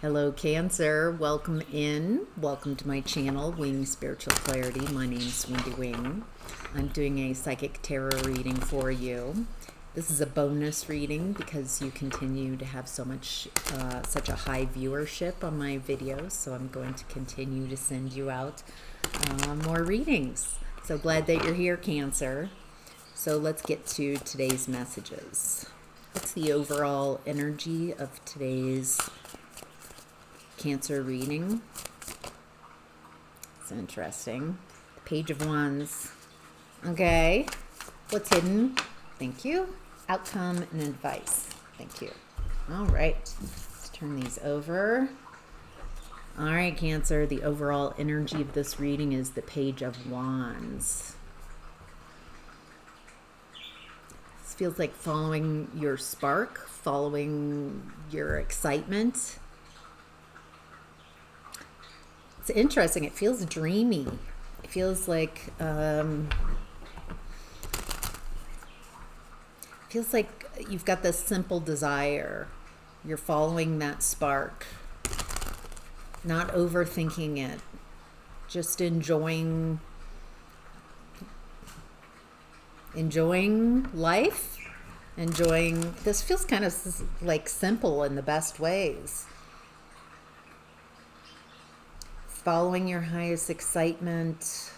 Hello, Cancer. Welcome in. Welcome to my channel, Wing Spiritual Clarity. My name's Wendy Wing. I'm doing a psychic tarot reading for you. This is a bonus reading because you continue to have such a high viewership on my videos. So I'm going to continue to send you out more readings. So glad that you're here, Cancer. So let's get to today's messages. What's the overall energy of today's Cancer reading? It's interesting. The Page of Wands. Okay. What's hidden? Thank you. Outcome and advice. Thank you. All right. Let's turn these over. All right, Cancer. The overall energy of this reading is the Page of Wands. This feels like following your spark, following your excitement. It's interesting. It feels dreamy. It feels like you've got this simple desire. You're following that spark, not overthinking it, just enjoying life, enjoying. This feels kind of like simple in the best ways. Following your highest excitement,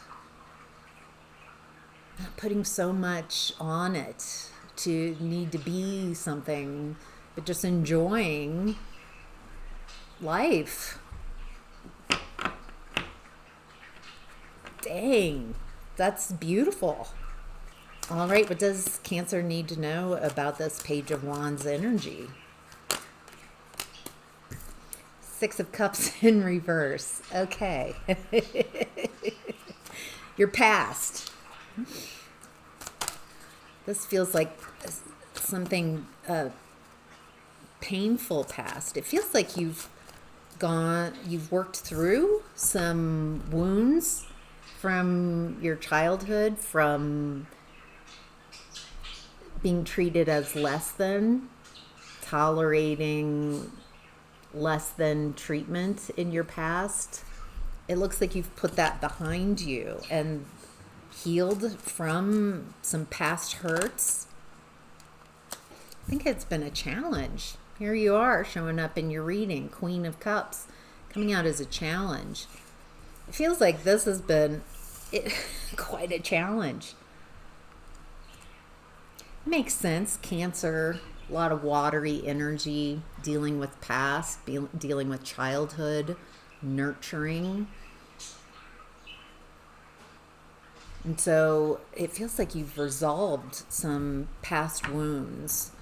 not putting so much on it to need to be something, but just enjoying life. Dang, that's beautiful. All right, what does Cancer need to know about this Page of Wands energy? Six of Cups in reverse. Okay. Your past. This feels like something painful past. It feels like you've worked through some wounds from your childhood, from being treated as less than, tolerating less than treatment in your past. It looks like you've put that behind you and healed from some past hurts. I think it's been a challenge. Here you are showing up in your reading, Queen of Cups, coming out as a challenge. It feels like this has been quite a challenge. Makes sense. Cancer, a lot of watery energy, dealing with past, dealing with childhood, nurturing. And so it feels like you've resolved some past wounds.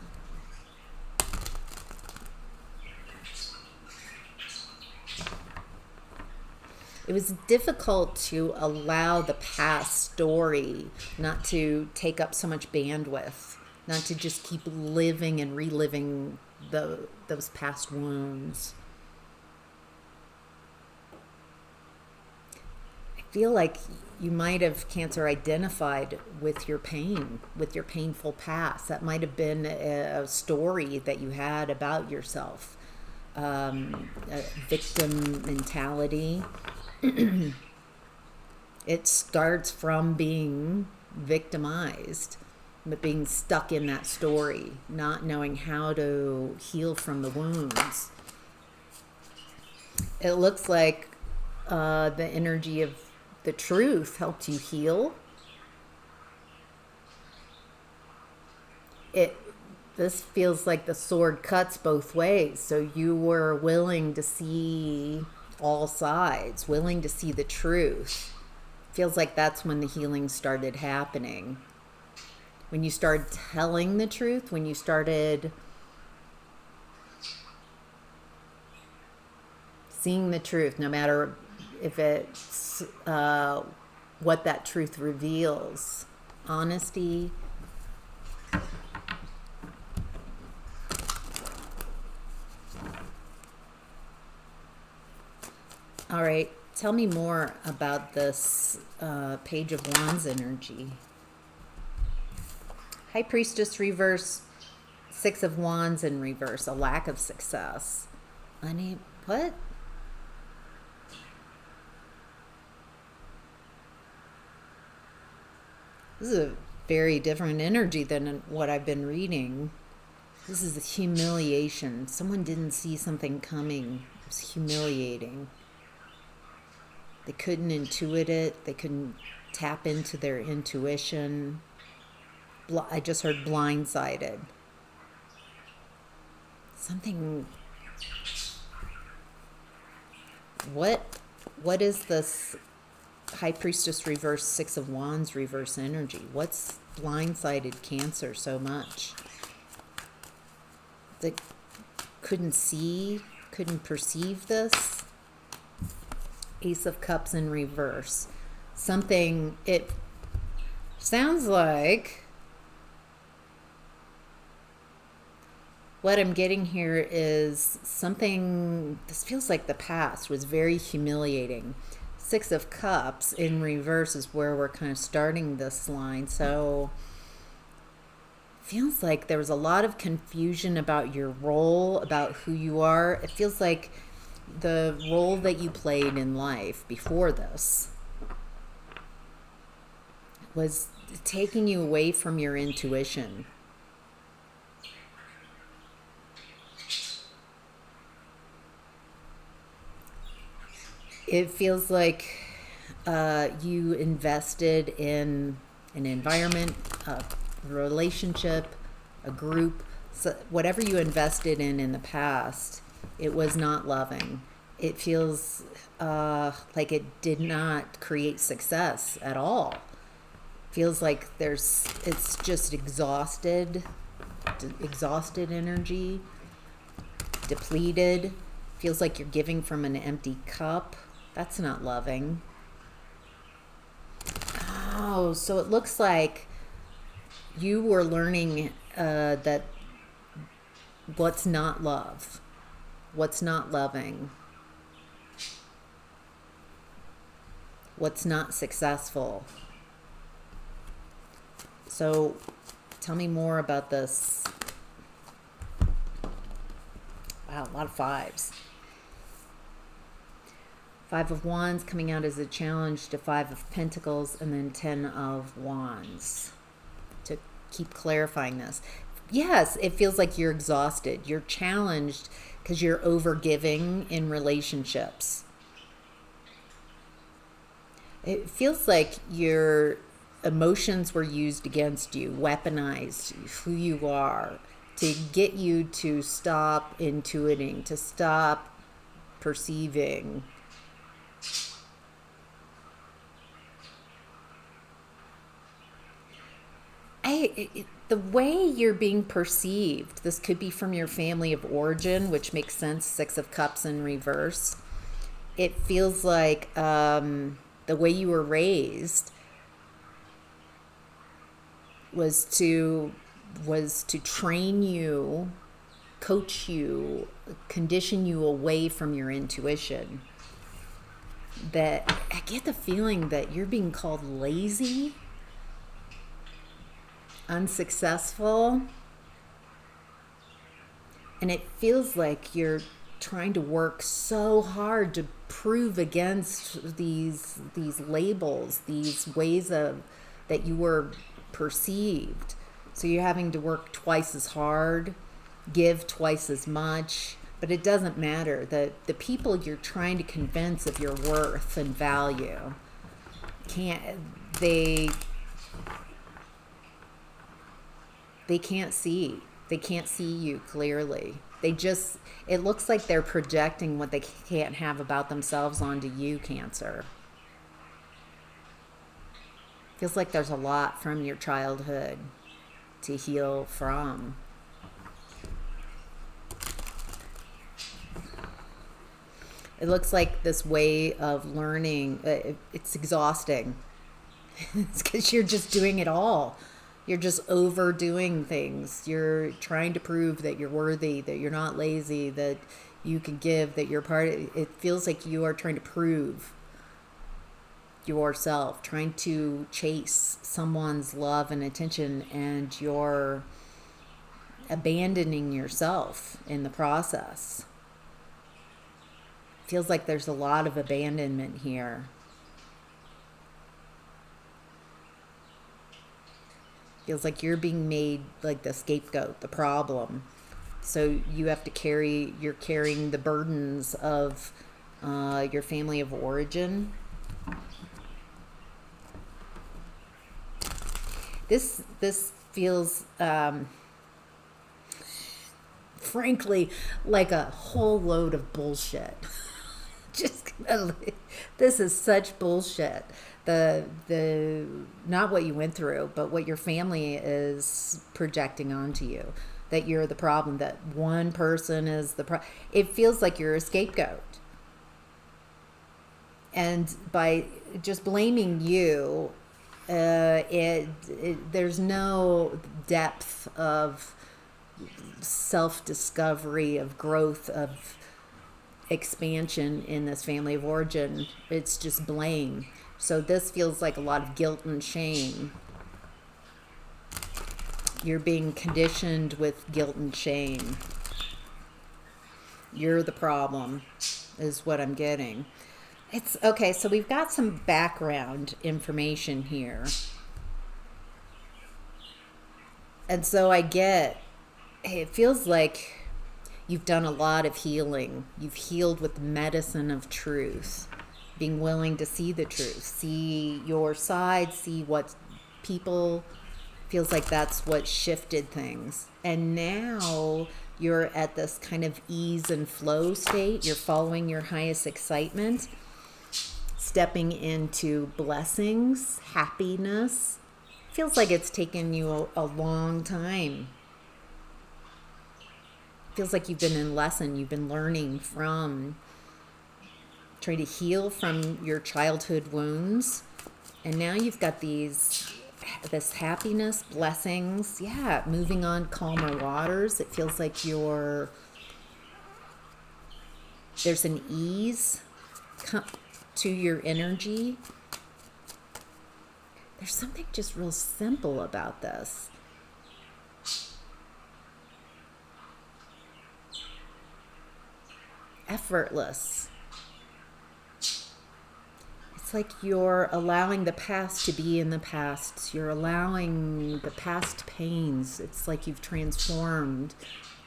It was difficult to allow the past story not to take up so much bandwidth, not to just keep living and reliving those past wounds. I feel like you might have, Cancer, identified with your pain, with your painful past. That might have been a story that you had about yourself, a victim mentality. It starts from being victimized, but being stuck in that story, not knowing how to heal from the wounds. It looks like the energy of the truth helped you heal. This feels like the sword cuts both ways. So you were willing to see all sides, willing to see the truth. Feels like that's when the healing started happening. When you started telling the truth, when you started seeing the truth, no matter if it's what that truth reveals. Honesty. All right, tell me more about this Page of Wands energy. High Priestess reverse, Six of Wands in reverse, a lack of success. What? This is a very different energy than what I've been reading. This is humiliation. Someone didn't see something coming. It was humiliating. They couldn't intuit it. They couldn't tap into their intuition. I just heard blindsided. Something. What is this High Priestess reverse, Six of Wands reverse energy? What's blindsided Cancer so much? That couldn't see, couldn't perceive this? Ace of Cups in reverse. Something, it sounds like what I'm getting here is something, this feels like the past was very humiliating. Six of Cups in reverse is where we're kind of starting this line. So feels like there was a lot of confusion about your role, about who you are. It feels like the role that you played in life before this was taking you away from your intuition. It feels like you invested in an environment, a relationship, a group, so whatever you invested in the past, it was not loving. It feels like it did not create success at all. Feels like it's just exhausted energy, depleted. Feels like you're giving from an empty cup. That's not loving. Oh, so it looks like you were learning that what's not love, what's not loving, what's not successful. So tell me more about this. Wow, a lot of fives. Five of Wands coming out as a challenge to Five of Pentacles, and then 10 of Wands. To keep clarifying this. Yes, it feels like you're exhausted. You're challenged because you're overgiving in relationships. It feels like your emotions were used against you, weaponized who you are, to get you to stop intuiting, to stop perceiving. The way you're being perceived, this could be from your family of origin, which makes sense, Six of Cups in reverse. It feels like the way you were raised was to train you, coach you, condition you away from your intuition. That I get the feeling that you're being called lazy, unsuccessful, and it feels like you're trying to work so hard to prove against these labels, these ways of that you were perceived. So you're having to work twice as hard, give twice as much, but it doesn't matter. The people you're trying to convince of your worth and value they can't see. They can't see you clearly. It looks like they're projecting what they can't have about themselves onto you, Cancer. Feels like there's a lot from your childhood to heal from. It looks like this way of learning, it's exhausting. It's because you're just doing it all. You're just overdoing things. You're trying to prove that you're worthy, that you're not lazy, that you can give, that you're part of it. Feels like you are trying to prove yourself, trying to chase someone's love and attention, and you're abandoning yourself in the process. Feels like there's a lot of abandonment here. Feels like you're being made like the scapegoat, the problem. So you have to you're carrying the burdens of your family of origin. This feels, frankly, like a whole load of bullshit. This is such bullshit. The not what you went through, but what your family is projecting onto you. That you're the problem. That one person is the problem. It feels like you're a scapegoat. And by just blaming you, there's no depth of self-discovery, of growth, of expansion in this family of origin. It's just blame. So this feels like a lot of guilt and shame. You're being conditioned with guilt and shame. You're the problem, is what I'm getting. It's okay, so we've got some background information here. And so it feels like you've done a lot of healing. You've healed with the medicine of truth, being willing to see the truth, see your side, see what people, feels like that's what shifted things. And now you're at this kind of ease and flow state. You're following your highest excitement, stepping into blessings, happiness. Feels like it's taken you a long time. Feels like you've been in lesson, you've been learning from, trying to heal from your childhood wounds. And now you've got this happiness, blessings. Yeah, moving on calmer waters. It feels like there's an ease to your energy. There's something just real simple about this. Effortless. It's like you're allowing the past to be in the past. You're allowing the past pains. It's like you've transformed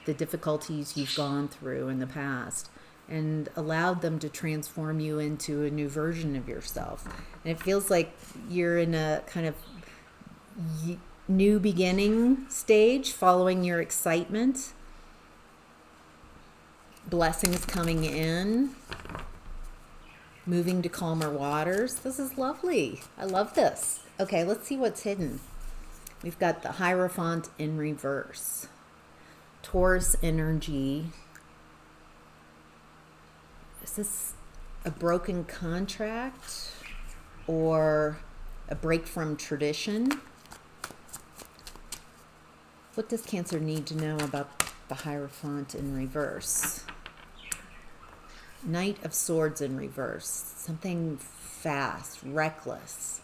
the difficulties you've gone through in the past and allowed them to transform you into a new version of yourself. And it feels like you're in a kind of new beginning stage, following your excitement. Blessings coming in, moving to calmer waters. This is lovely. I love this. Okay, let's see what's hidden. We've got the Hierophant in reverse. Taurus energy. Is this a broken contract or a break from tradition? What does Cancer need to know about the Hierophant in reverse? Knight of Swords in reverse. Something fast, reckless.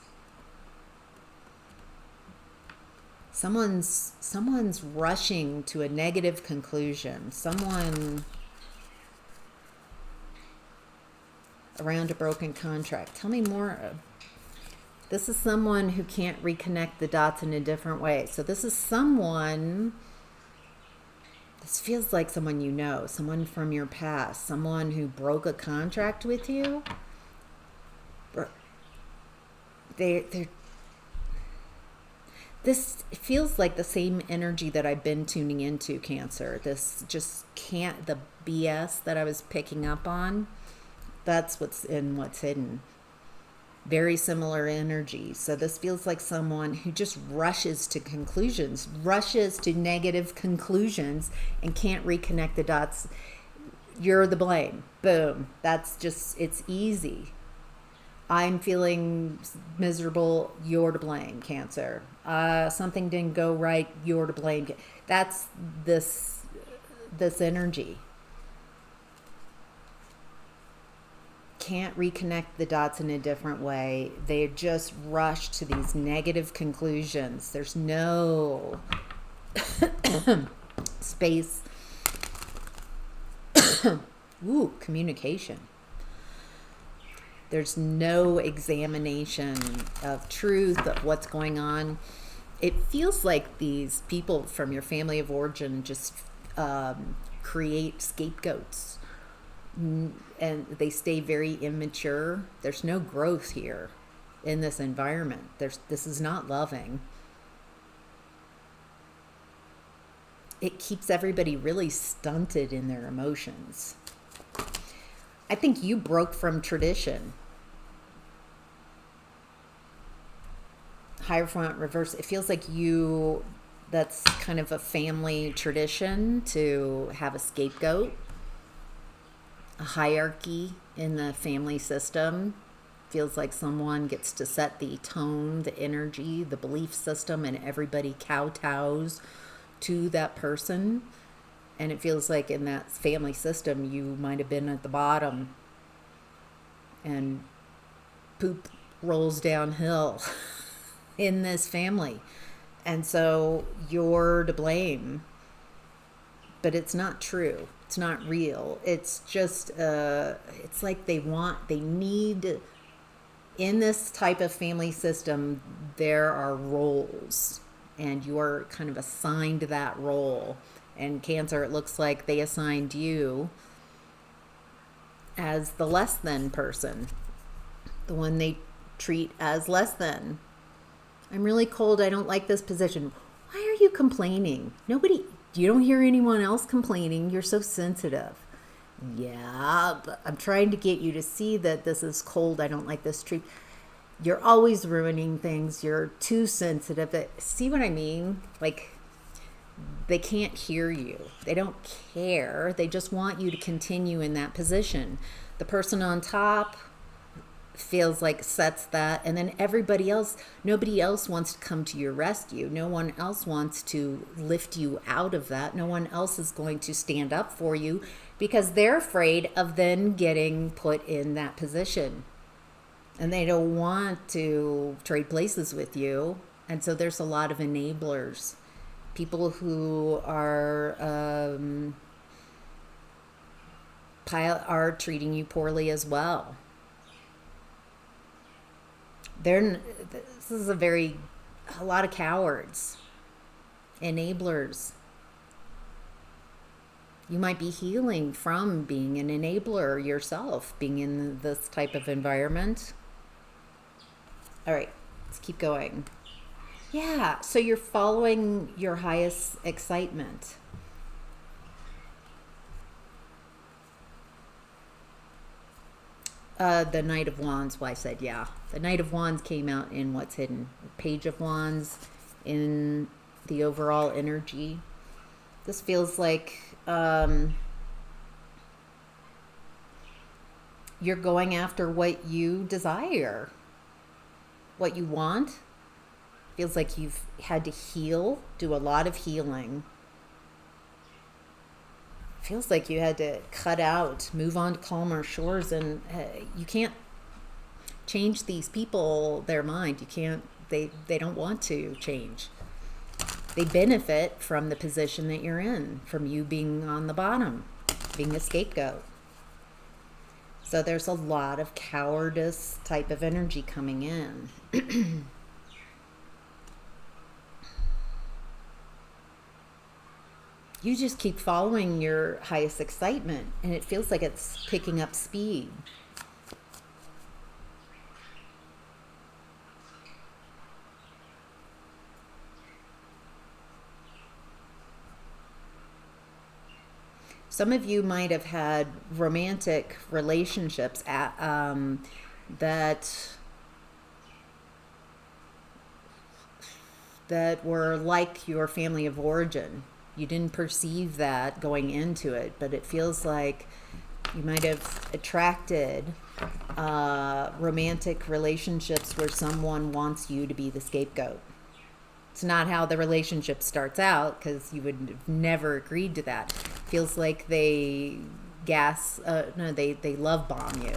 Someone's rushing to a negative conclusion. Someone around a broken contract. Tell me more. This is someone who can't reconnect the dots in a different way. So this is someone, this feels like someone you know, someone from your past, someone who broke a contract with you. This feels like the same energy that I've been tuning into, Cancer. This just can't, the BS that I was picking up on, that's what's hidden. Very similar energy. So this feels like someone who just rushes to conclusions, rushes to negative conclusions and can't reconnect the dots. You're the blame. Boom. That's just, it's easy. I'm feeling miserable. You're to blame, Cancer. Something didn't go right. You're to blame. That's this energy. Can't reconnect the dots in a different way. They just rush to these negative conclusions. There's no space. Ooh, communication. There's no examination of truth, of what's going on. It feels like these people from your family of origin just create scapegoats, and they stay very immature. There's no growth here in this environment. This is not loving. It keeps everybody really stunted in their emotions. I think you broke from tradition. Hierophant reverse. It feels like that's kind of a family tradition to have a scapegoat, a hierarchy in the family system. Feels like someone gets to set the tone, the energy, the belief system, and everybody kowtows to that person. And it feels like in that family system, you might have been at the bottom and poop rolls downhill in this family. And so you're to blame. But it's not true. It's not real. It's just, it's like they need, in this type of family system, there are roles. And you are kind of assigned that role. And Cancer, it looks like they assigned you as the less than person, the one they treat as less than. I'm really cold. I don't like this position. Why are you complaining? You don't hear anyone else complaining. You're so sensitive. Yeah, but I'm trying to get you to see that this is cold. I don't like this treat. You're always ruining things. You're too sensitive. See what I mean? Like, they can't hear you. They don't care. They just want you to continue in that position. The person on top feels like sets that, and then nobody else wants to come to your rescue. No one else wants to lift you out of that. No one else is going to stand up for you because they're afraid of then getting put in that position. And they don't want to trade places with you. And so there's a lot of enablers. People who are treating you poorly as well. This is a lot of cowards, enablers. You might be healing from being an enabler yourself, being in this type of environment. All right, let's keep going. Yeah, so you're following your highest excitement. The Knight of Wands, I said, yeah. The Knight of Wands came out in what's hidden. Page of Wands in the overall energy. This feels like you're going after what you desire, what you want. Feels like you've had to heal, do a lot of healing. Feels like you had to cut out, move on to calmer shores, and you can't change these people, their mind. You can't, they don't want to change. They benefit from the position that you're in, from you being on the bottom, being a scapegoat. So there's a lot of cowardice type of energy coming in. You just keep following your highest excitement, and it feels like it's picking up speed. Some of you might have had romantic relationships that were like your family of origin. You didn't perceive that going into it, but it feels like you might have attracted romantic relationships where someone wants you to be the scapegoat. It's not how the relationship starts out, because you would have never agreed to that. Feels like they love bomb you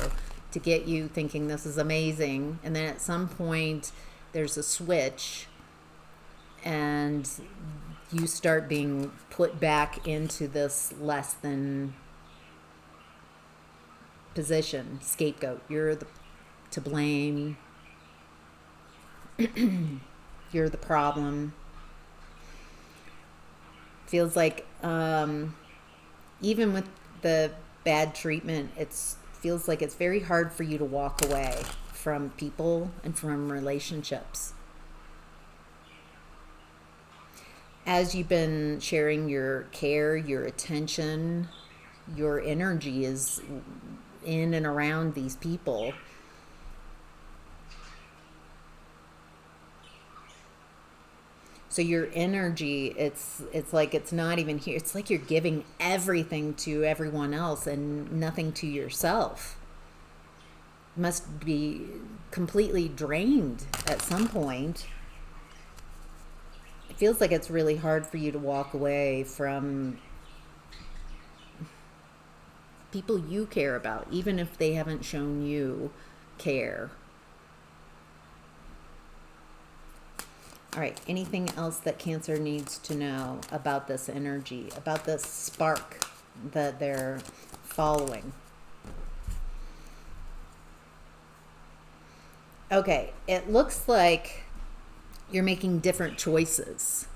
to get you thinking this is amazing, and then at some point there's a switch and you start being put back into this less than position, scapegoat. You're to blame. You're the problem. Feels like even with the bad treatment, feels like it's very hard for you to walk away from people and from relationships. As you've been sharing your care, your attention, your energy is in and around these people. So your energy, it's like it's not even here. It's like you're giving everything to everyone else and nothing to yourself. Must be completely drained at some point. It feels like it's really hard for you to walk away from people you care about, even if they haven't shown you care. All right, anything else that Cancer needs to know about this energy, about this spark that they're following? Okay, it looks like you're making different choices.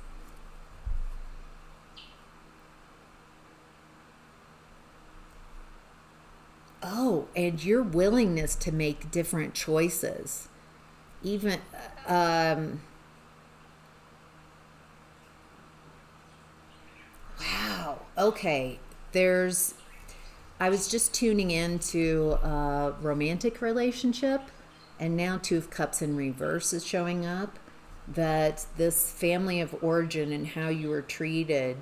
Oh, and your willingness to make different choices. Even, wow, okay. I was just tuning into a romantic relationship, and now Two of Cups in reverse is showing up. That this family of origin and how you were treated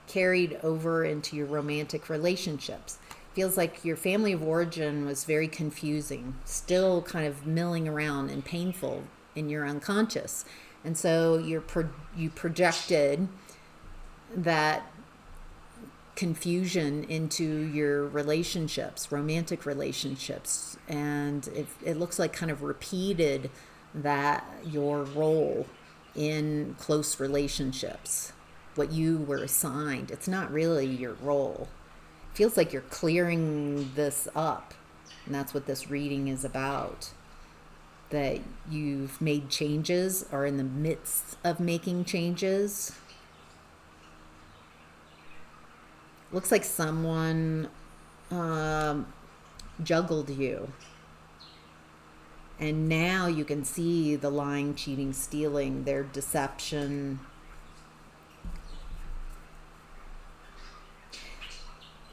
carried over into your romantic relationships. Feels like your family of origin was very confusing, still kind of milling around and painful in your unconscious. And so you projected that confusion into your relationships, romantic relationships. And it looks like kind of repeated that your role in close relationships, what you were assigned. It's not really your role. Feels like you're clearing this up, and that's what this reading is about. That you've made changes, or in the midst of making changes. Looks like someone juggled you, and now you can see the lying, cheating, stealing, their deception.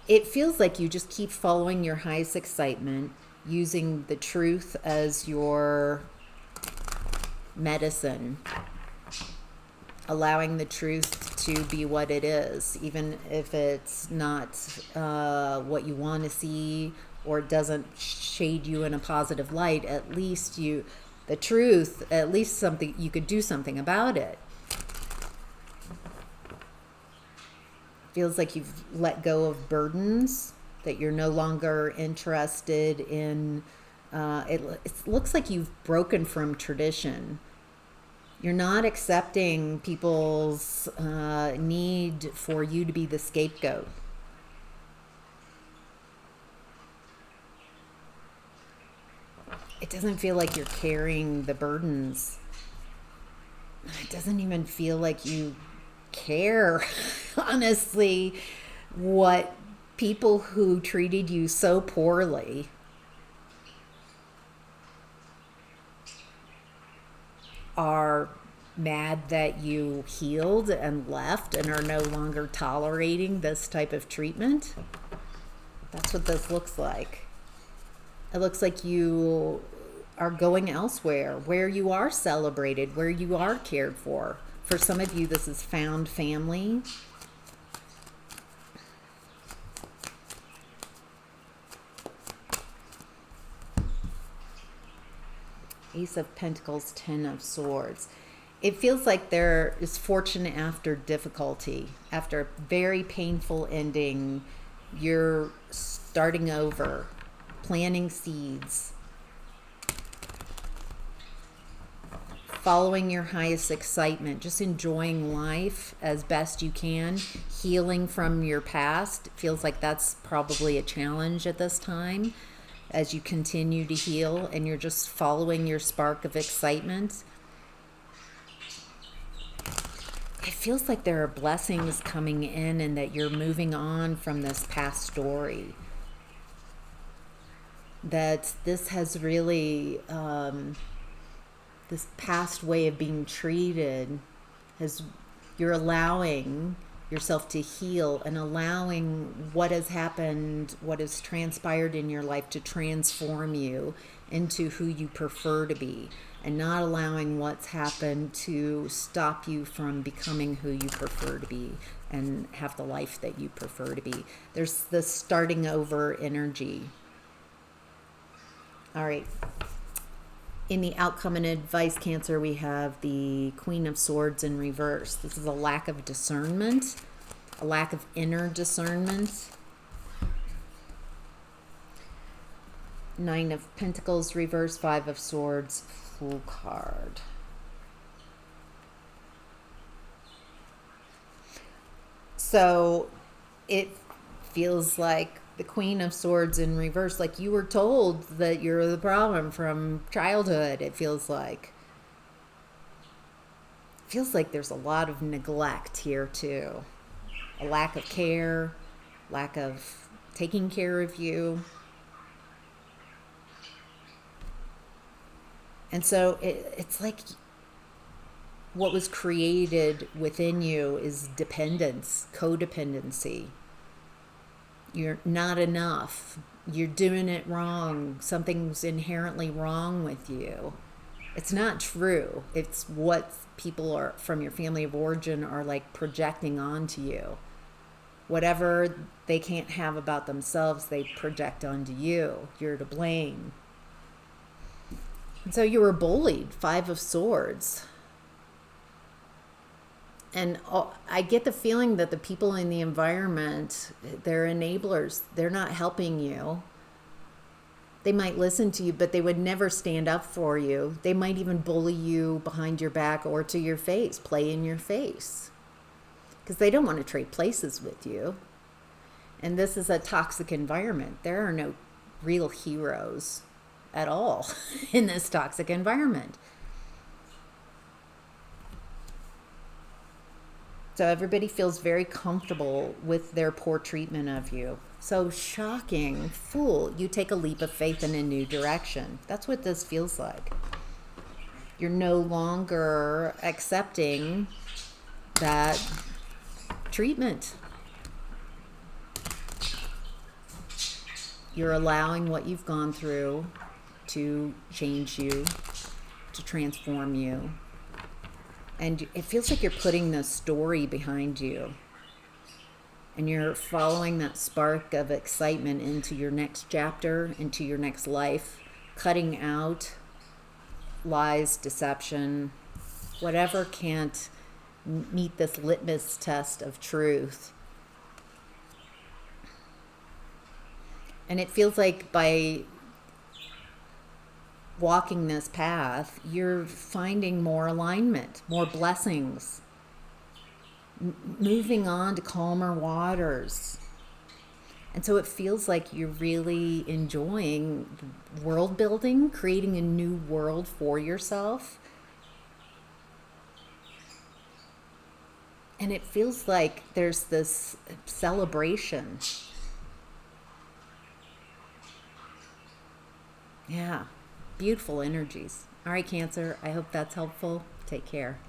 It feels like you just keep following your highest excitement, using the truth as your medicine, allowing the truth to be what it is, even if it's not what you want to see or it doesn't shade you in a positive light. At least the truth, at least something, you could do something about it. Feels like you've let go of burdens, that you're no longer interested in, it looks like you've broken from tradition. You're not accepting people's need for you to be the scapegoat. It doesn't feel like you're carrying the burdens. It doesn't even feel like you care, honestly, what people who treated you so poorly are mad that you healed and left and are no longer tolerating this type of treatment. That's what this looks like. It looks like you are going elsewhere, where you are celebrated, where you are cared for. For some of you, this is found family. Ace of Pentacles, Ten of Swords. It feels like there is fortune after difficulty. After a very painful ending, you're starting over, planting seeds, following your highest excitement, just enjoying life as best you can, healing from your past. It feels like that's probably a challenge at this time. as you continue to heal and you're just following your spark of excitement. It feels like there are blessings coming in and that you're moving on from this past story. That this has really, this past way of being treated has, you're allowing yourself to heal and allowing what has happened, what has transpired in your life to transform you into who you prefer to be, and not allowing what's happened to stop you from becoming who you prefer to be and have the life that you prefer to be. There's this starting over energy. All right. In the outcome and advice, Cancer, we have the Queen of Swords in reverse. This is a lack of discernment, a lack of inner discernment. Nine of Pentacles reverse, Five of Swords, Fool card. So it feels like the Queen of Swords in reverse, like you were told that you're the problem from childhood. It feels like there's a lot of neglect here too. A lack of care, lack of taking care of you. And so it's like what was created within you is dependence, codependency. You're not enough. You're doing it wrong. Something's inherently wrong with you. It's not true. It's what people are from your family of origin are like projecting onto you. Whatever they can't have about themselves, they project onto you. You're to blame. And so you were bullied, Five of Swords. And I get the feeling that the people in the environment, they're enablers. They're not helping you. They might listen to you, but they would never stand up for you. They might even bully you behind your back or to your face, play in your face. Because they don't want to trade places with you. And this is a toxic environment. There are no real heroes at all in this toxic environment. So everybody feels very comfortable with their poor treatment of you. So shocking, Fool, you take a leap of faith in a new direction. That's what this feels like. You're no longer accepting that treatment. You're allowing what you've gone through to change you, to transform you. And it feels like you're putting the story behind you. And you're following that spark of excitement into your next chapter, into your next life, cutting out lies, deception, whatever can't meet this litmus test of truth. And it feels like by walking this path, you're finding more alignment, more blessings, moving on to calmer waters. And so it feels like you're really enjoying world building, creating a new world for yourself. And it feels like there's this celebration. Yeah. Beautiful energies. All right, Cancer. I hope that's helpful. Take care.